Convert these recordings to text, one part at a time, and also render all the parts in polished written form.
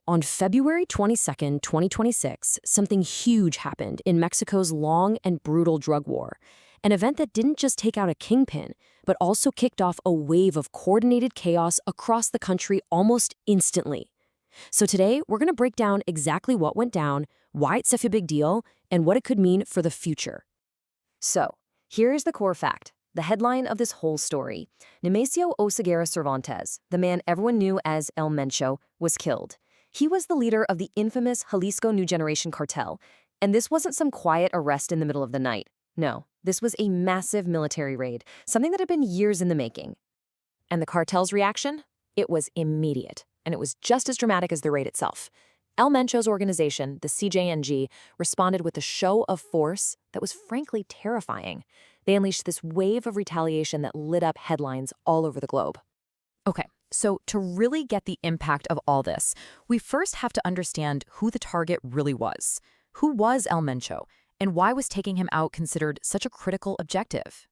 On February 22nd, 2026, something huge happened in Mexico's long and brutal drug war, an event that didn't just take out a kingpin, but also kicked off a wave of coordinated chaos across the country almost instantly. So today, we're going to break down exactly what went down, why it's such a big deal, and what it could mean for the future. So, here's the core fact, the headline of this whole story. Nemesio Oseguera Cervantes, the man everyone knew as El Mencho, was killed. He was the leader of the infamous Jalisco New Generation Cartel, and this wasn't some quiet arrest in the middle of the night. No, this was a massive military raid, something that had been years in the making. And the cartel's reaction? It was immediate, and it was just as dramatic as the raid itself. El Mencho's organization, the CJNG, responded with a show of force that was frankly terrifying. They unleashed this wave of retaliation that lit up headlines all over the globe. Okay, so to really get the impact of all this, we first have to understand who the target really was. Who was El Mencho, and why was taking him out considered such a critical objective?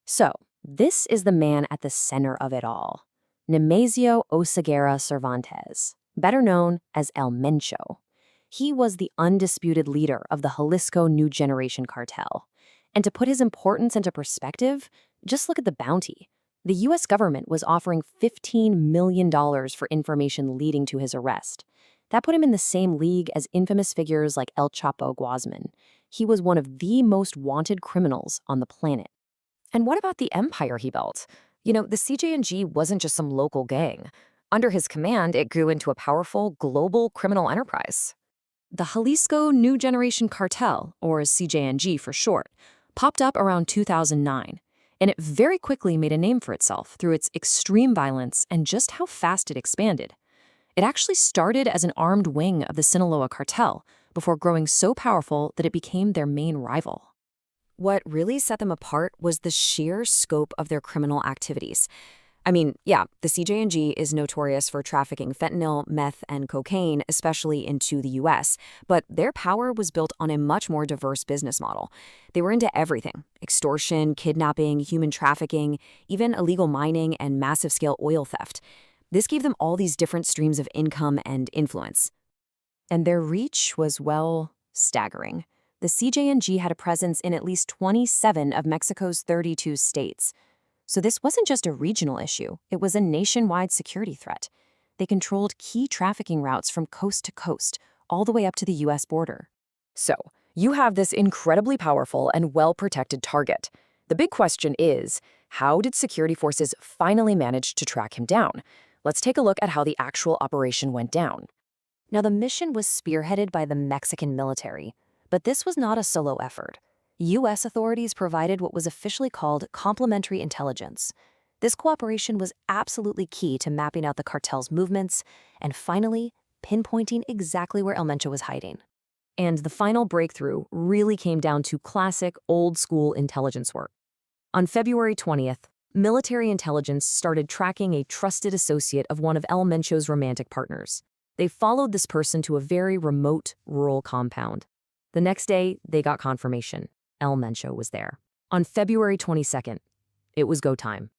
So, this is the man at the center of it all. Nemesio Oseguera Cervantes, better known as El Mencho. He was the undisputed leader of the Jalisco New Generation Cartel. And to put his importance into perspective, just look at the bounty. The U.S. government was offering $15 million for information leading to his arrest. That put him in the same league as infamous figures like El Chapo Guzman. He was one of the most wanted criminals on the planet. And what about the empire he built? The CJNG wasn't just some local gang. Under his command, it grew into a powerful global criminal enterprise. The Jalisco New Generation Cartel, or CJNG for short, popped up around 2009. And it very quickly made a name for itself through its extreme violence and just how fast it expanded. It actually started as an armed wing of the Sinaloa cartel before growing so powerful that it became their main rival. What really set them apart was the sheer scope of their criminal activities. The CJNG is notorious for trafficking fentanyl, meth, and cocaine, especially into the U.S., but their power was built on a much more diverse business model. They were into everything: extortion, kidnapping, human trafficking, even illegal mining and massive-scale oil theft. This gave them all these different streams of income and influence. And their reach was, well, staggering. The CJNG had a presence in at least 27 of Mexico's 32 states. So this wasn't just a regional issue, it was a nationwide security threat. They controlled key trafficking routes from coast to coast, all the way up to the U.S. border. So, you have this incredibly powerful and well-protected target. The big question is, how did security forces finally manage to track him down? Let's take a look at how the actual operation went down. Now, the mission was spearheaded by the Mexican military, but this was not a solo effort. U.S. authorities provided what was officially called complementary intelligence. This cooperation was absolutely key to mapping out the cartel's movements and finally pinpointing exactly where El Mencho was hiding. And the final breakthrough really came down to classic old-school intelligence work. On February 20th, military intelligence started tracking a trusted associate of one of El Mencho's romantic partners. They followed this person to a very remote, rural compound. The next day, they got confirmation. El Mencho was there. On February 22nd, it was go time.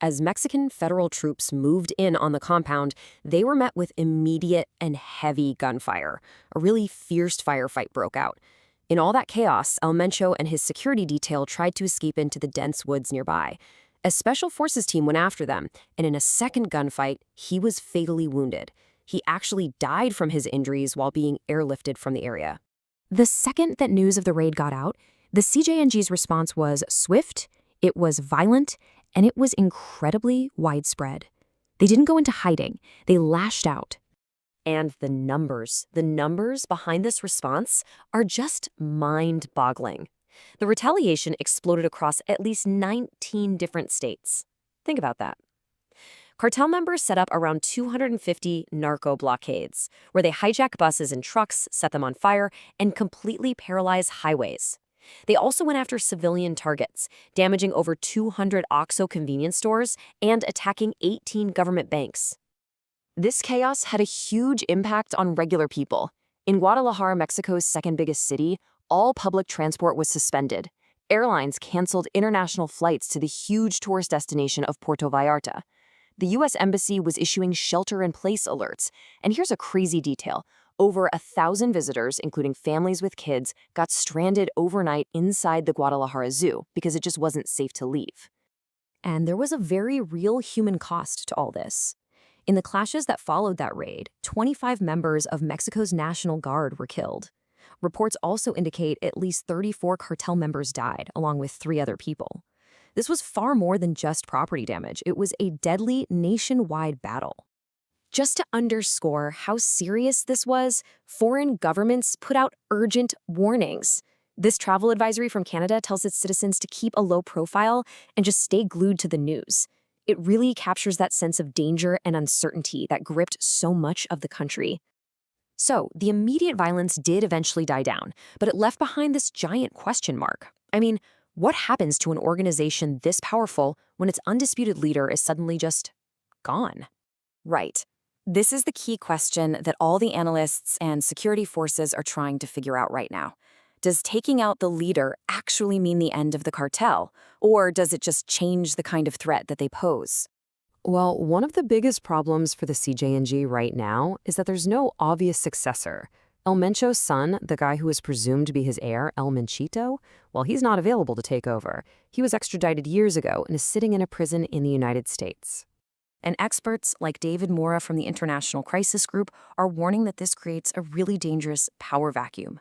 As Mexican federal troops moved in on the compound, they were met with immediate and heavy gunfire. A really fierce firefight broke out. In all that chaos, El Mencho and his security detail tried to escape into the dense woods nearby. A special forces team went after them, and in a second gunfight, he was fatally wounded. He actually died from his injuries while being airlifted from the area. The second that news of the raid got out, the CJNG's response was swift, it was violent, and it was incredibly widespread. They didn't go into hiding, they lashed out. And the numbers behind this response are just mind-boggling. The retaliation exploded across at least 19 different states. Think about that. Cartel members set up around 250 narco blockades, where they hijack buses and trucks, set them on fire, and completely paralyze highways. They also went after civilian targets, damaging over 200 OXXO convenience stores and attacking 18 government banks. This chaos had a huge impact on regular people. In Guadalajara, Mexico's second biggest city, all public transport was suspended. Airlines canceled international flights to the huge tourist destination of Puerto Vallarta. The U.S. Embassy was issuing shelter-in-place alerts. And here's a crazy detail. Over 1,000 visitors, including families with kids, got stranded overnight inside the Guadalajara Zoo because it just wasn't safe to leave. And there was a very real human cost to all this. In the clashes that followed that raid, 25 members of Mexico's National Guard were killed. Reports also indicate at least 34 cartel members died, along with 3 other people. This was far more than just property damage. It was a deadly nationwide battle. Just to underscore how serious this was, foreign governments put out urgent warnings. This travel advisory from Canada tells its citizens to keep a low profile and just stay glued to the news. It really captures that sense of danger and uncertainty that gripped so much of the country. So, the immediate violence did eventually die down, but it left behind this giant question mark. I mean, what happens to an organization this powerful when its undisputed leader is suddenly just gone? Right. This is the key question that all the analysts and security forces are trying to figure out right now. Does taking out the leader actually mean the end of the cartel, or does it just change the kind of threat that they pose? Well, one of the biggest problems for the CJNG right now is that there's no obvious successor. El Mencho's son, the guy who is presumed to be his heir, El Menchito, well, he's not available to take over. He was extradited years ago and is sitting in a prison in the United States. And experts like David Mora from the International Crisis Group are warning that this creates a really dangerous power vacuum.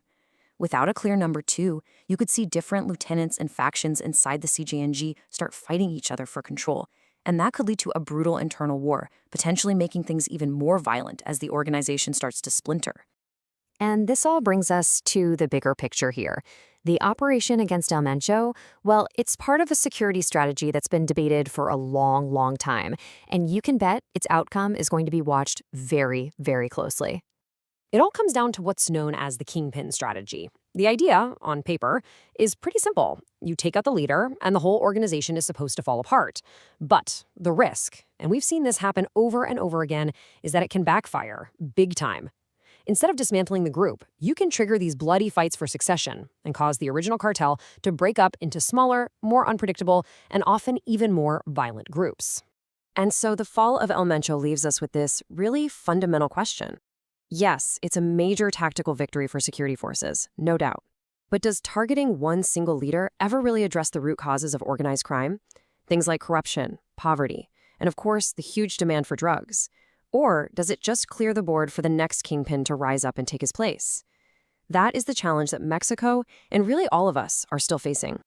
Without a clear number 2, you could see different lieutenants and factions inside the CJNG start fighting each other for control. And that could lead to a brutal internal war, potentially making things even more violent as the organization starts to splinter. And this all brings us to the bigger picture here. The operation against El Mencho, well, it's part of a security strategy that's been debated for a long, long time. And you can bet its outcome is going to be watched very, very closely. It all comes down to what's known as the kingpin strategy. The idea, on paper, is pretty simple. You take out the leader, and the whole organization is supposed to fall apart. But the risk, and we've seen this happen over and over again, is that it can backfire, big time. Instead of dismantling the group, you can trigger these bloody fights for succession and cause the original cartel to break up into smaller, more unpredictable, and often even more violent groups. And so the fall of El Mencho leaves us with this really fundamental question. Yes, it's a major tactical victory for security forces, no doubt. But does targeting one single leader ever really address the root causes of organized crime? Things like corruption, poverty, and of course, the huge demand for drugs. Or does it just clear the board for the next kingpin to rise up and take his place? That is the challenge that Mexico, and really all of us, are still facing.